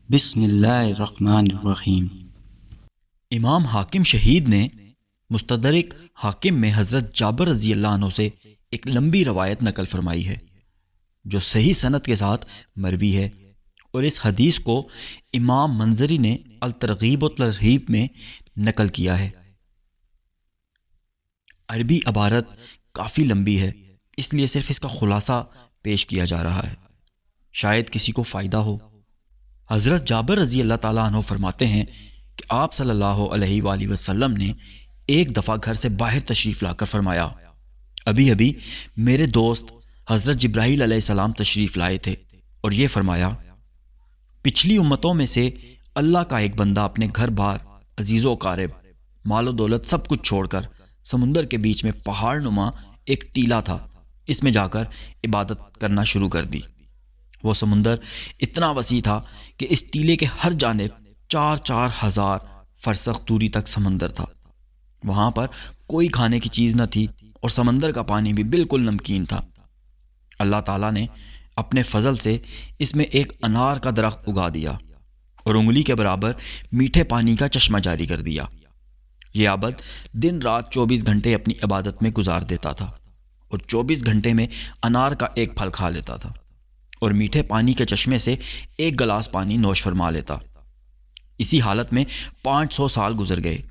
بسم اللہ الرحمن الرحیم۔ امام حاکم شہید نے مستدرک حاکم میں حضرت جابر رضی اللہ عنہ سے ایک لمبی روایت نقل فرمائی ہے جو صحیح سند کے ساتھ مروی ہے، اور اس حدیث کو امام منذری نے الترغیب و ترہیب میں نقل کیا ہے۔ عربی عبارت کافی لمبی ہے، اس لیے صرف اس کا خلاصہ پیش کیا جا رہا ہے، شاید کسی کو فائدہ ہو۔ حضرت جابر رضی اللہ تعالیٰ عنہ فرماتے ہیں کہ آپ صلی اللہ علیہ وآلہ وسلم نے ایک دفعہ گھر سے باہر تشریف لا کر فرمایا، ابھی ابھی میرے دوست حضرت جبرائیل علیہ السلام تشریف لائے تھے اور یہ فرمایا، پچھلی امتوں میں سے اللہ کا ایک بندہ اپنے گھر بار، عزیز و اقارب، مال و دولت سب کچھ چھوڑ کر سمندر کے بیچ میں پہاڑ نما ایک ٹیلا تھا، اس میں جا کر عبادت کرنا شروع کر دی۔ وہ سمندر اتنا وسیع تھا کہ اس ٹیلے کے ہر جانب 4,000 فرسخ دوری تک سمندر تھا۔ وہاں پر کوئی کھانے کی چیز نہ تھی اور سمندر کا پانی بھی بالکل نمکین تھا۔ اللہ تعالیٰ نے اپنے فضل سے اس میں ایک انار کا درخت اگا دیا اور انگلی کے برابر میٹھے پانی کا چشمہ جاری کر دیا۔ یہ عابد دن رات 24 گھنٹے اپنی عبادت میں گزار دیتا تھا اور 24 گھنٹے میں انار کا ایک پھل کھا لیتا تھا اور میٹھے پانی کے چشمے سے ایک گلاس پانی نوش فرما لیتا۔ اسی حالت میں 500 سال گزر گئے۔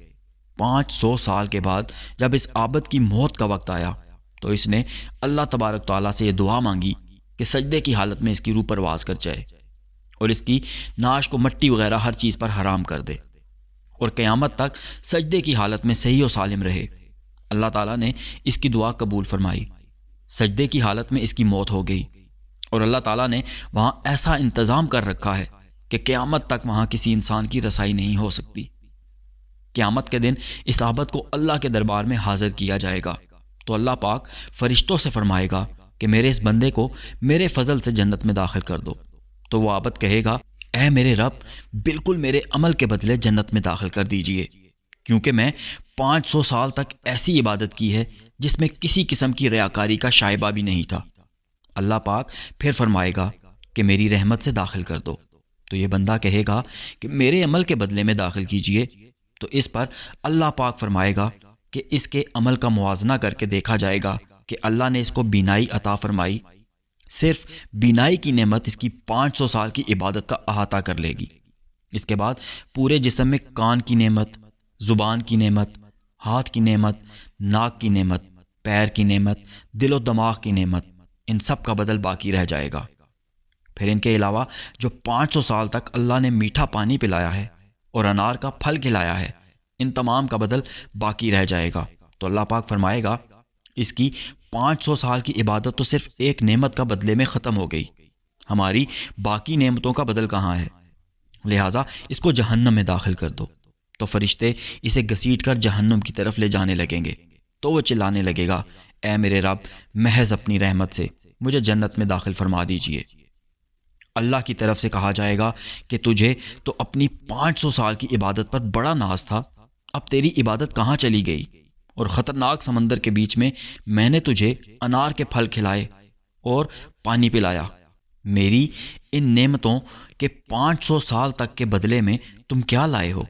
500 سال کے بعد جب اس عابد کی موت کا وقت آیا تو اس نے اللہ تبارک تعالیٰ سے یہ دعا مانگی کہ سجدے کی حالت میں اس کی روح پرواز کر جائے اور اس کی ناش کو مٹی وغیرہ ہر چیز پر حرام کر دے اور قیامت تک سجدے کی حالت میں صحیح و سالم رہے۔ اللہ تعالیٰ نے اس کی دعا قبول فرمائی۔ سجدے کی حالت میں اس کی موت ہو گئی اور اللہ تعالیٰ نے وہاں ایسا انتظام کر رکھا ہے کہ قیامت تک وہاں کسی انسان کی رسائی نہیں ہو سکتی۔ قیامت کے دن اس عابد کو اللہ کے دربار میں حاضر کیا جائے گا تو اللہ پاک فرشتوں سے فرمائے گا کہ میرے اس بندے کو میرے فضل سے جنت میں داخل کر دو، تو وہ عابد کہے گا، اے میرے رب، بالکل میرے عمل کے بدلے جنت میں داخل کر دیجئے، کیونکہ میں 500 سال تک ایسی عبادت کی ہے جس میں کسی قسم کی ریاکاری کا شائبہ بھی نہیں تھا۔ اللہ پاک پھر فرمائے گا کہ میری رحمت سے داخل کر دو، تو یہ بندہ کہے گا کہ میرے عمل کے بدلے میں داخل کیجئے، تو اس پر اللہ پاک فرمائے گا کہ اس کے عمل کا موازنہ کر کے دیکھا جائے گا کہ اللہ نے اس کو بینائی عطا فرمائی، صرف بینائی کی نعمت اس کی 500 سال کی عبادت کا احاطہ کر لے گی۔ اس کے بعد پورے جسم میں کان کی نعمت، زبان کی نعمت، ہاتھ کی نعمت، ناک کی نعمت، پیر کی نعمت، دل و دماغ کی نعمت، ان سب کا بدل باقی رہ جائے گا۔ پھر ان کے علاوہ جو 500 سال تک اللہ نے میٹھا پانی پلایا ہے اور انار کا پھل کھلایا ہے، ان تمام کا بدل باقی رہ جائے گا، تو اللہ پاک فرمائے گا، اس کی 500 سال کی عبادت تو صرف ایک نعمت کا بدلے میں ختم ہو گئی، ہماری باقی نعمتوں کا بدل کہاں ہے؟ لہٰذا اس کو جہنم میں داخل کر دو۔ تو فرشتے اسے گھسیٹ کر جہنم کی طرف لے جانے لگیں گے، تو وہ چلانے لگے گا، اے میرے رب، محض اپنی رحمت سے مجھے جنت میں داخل فرما دیجئے۔ اللہ کی طرف سے کہا جائے گا کہ تجھے تو اپنی 500 سال کی عبادت پر بڑا ناز تھا، اب تیری عبادت کہاں چلی گئی؟ اور خطرناک سمندر کے بیچ میں نے تجھے انار کے پھل کھلائے اور پانی پلایا، میری ان نعمتوں کے 500 سال تک کے بدلے میں تم کیا لائے ہو؟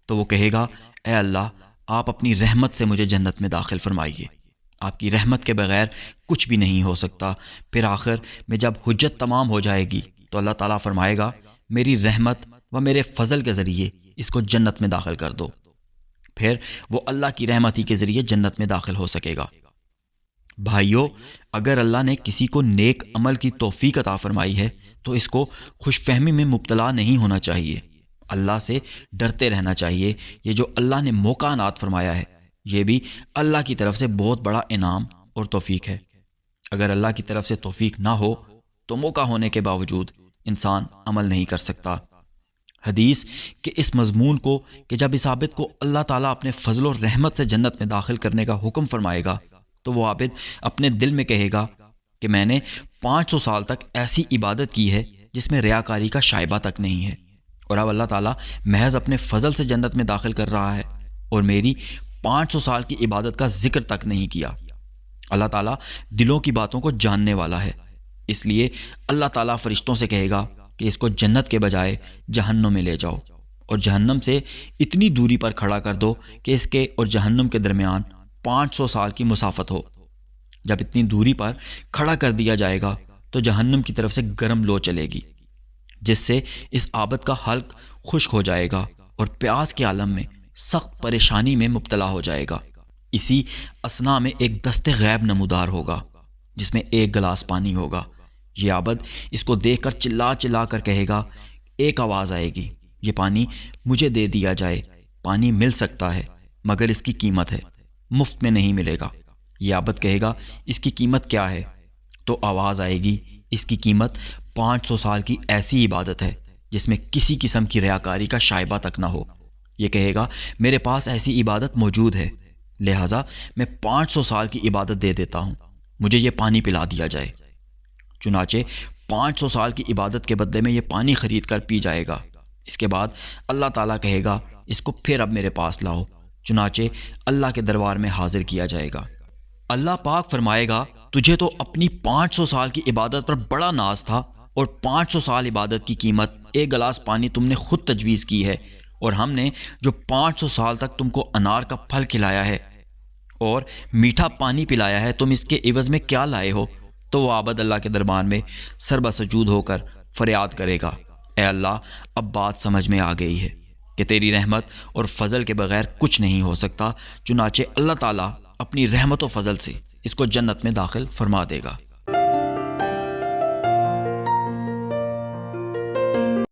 تو وہ کہے گا، اے اللہ، آپ اپنی رحمت سے مجھے جنت میں داخل فرمائیے، آپ کی رحمت کے بغیر کچھ بھی نہیں ہو سکتا۔ پھر آخر میں جب حجت تمام ہو جائے گی تو اللہ تعالیٰ فرمائے گا، میری رحمت و میرے فضل کے ذریعے اس کو جنت میں داخل کر دو، پھر وہ اللہ کی رحمت ہی کے ذریعے جنت میں داخل ہو سکے گا۔ بھائیو، اگر اللہ نے کسی کو نیک عمل کی توفیق عطا فرمائی ہے تو اس کو خوش فہمی میں مبتلا نہیں ہونا چاہیے، اللہ سے ڈرتے رہنا چاہیے۔ یہ جو اللہ نے موقع عنایت فرمایا ہے، یہ بھی اللہ کی طرف سے بہت بڑا انعام اور توفیق ہے۔ اگر اللہ کی طرف سے توفیق نہ ہو تو موقع ہونے کے باوجود انسان عمل نہیں کر سکتا۔ حدیث کے اس مضمون کو کہ جب اس عابد کو اللہ تعالیٰ اپنے فضل و رحمت سے جنت میں داخل کرنے کا حکم فرمائے گا تو وہ عابد اپنے دل میں کہے گا کہ میں نے 500 سال تک ایسی عبادت کی ہے جس میں ریاکاری کا شائبہ تک نہیں ہے، اور اب اللہ تعالیٰ محض اپنے فضل سے جنت میں داخل کر رہا ہے اور میری 500 سال کی عبادت کا ذکر تک نہیں کیا۔ اللہ تعالیٰ دلوں کی باتوں کو جاننے والا ہے، اس لیے اللہ تعالیٰ فرشتوں سے کہے گا کہ اس کو جنت کے بجائے جہنم میں لے جاؤ اور جہنم سے اتنی دوری پر کھڑا کر دو کہ اس کے اور جہنم کے درمیان 500 سال کی مسافت ہو۔ جب اتنی دوری پر کھڑا کر دیا جائے گا تو جہنم کی طرف سے گرم لو چلے گی، جس سے اس عابد کا حلق خشک ہو جائے گا اور پیاس کے عالم میں سخت پریشانی میں مبتلا ہو جائے گا۔ اسی اثنا میں ایک دست غیب نمودار ہوگا جس میں ایک گلاس پانی ہوگا۔ یہ عابد اس کو دیکھ کر چلا چلا کر کہے گا، ایک آواز آئے گی، یہ پانی مجھے دے دیا جائے۔ پانی مل سکتا ہے مگر اس کی قیمت ہے، مفت میں نہیں ملے گا۔ یہ عابد کہے گا، اس کی قیمت کیا ہے؟ تو آواز آئے گی، اس کی قیمت 500 سال کی ایسی عبادت ہے جس میں کسی قسم کی ریاکاری کا شائبہ تک نہ ہو۔ یہ کہے گا، میرے پاس ایسی عبادت موجود ہے، لہٰذا میں 500 سال کی عبادت دے دیتا ہوں، مجھے یہ پانی پلا دیا جائے۔ چنانچہ 500 سال کی عبادت کے بدلے میں یہ پانی خرید کر پی جائے گا۔ اس کے بعد اللہ تعالیٰ کہے گا، اس کو پھر اب میرے پاس لاؤ۔ چنانچہ اللہ کے دربار میں حاضر کیا جائے گا۔ اللہ پاک فرمائے گا، تجھے تو اپنی 500 سال کی عبادت پر بڑا ناز تھا اور 500 سال عبادت کی قیمت ایک گلاس پانی تم نے خود تجویز کی ہے، اور ہم نے جو 500 سال تک تم کو انار کا پھل کھلایا ہے اور میٹھا پانی پلایا ہے، تم اس کے عوض میں کیا لائے ہو؟ تو وہ عابد اللہ کے دربار میں سر بسجود ہو کر فریاد کرے گا، اے اللہ، اب بات سمجھ میں آ گئی ہے کہ تیری رحمت اور فضل کے بغیر کچھ نہیں ہو سکتا۔ چنانچہ اللہ تعالیٰ اپنی رحمت و فضل سے اس کو جنت میں داخل فرما دے گا۔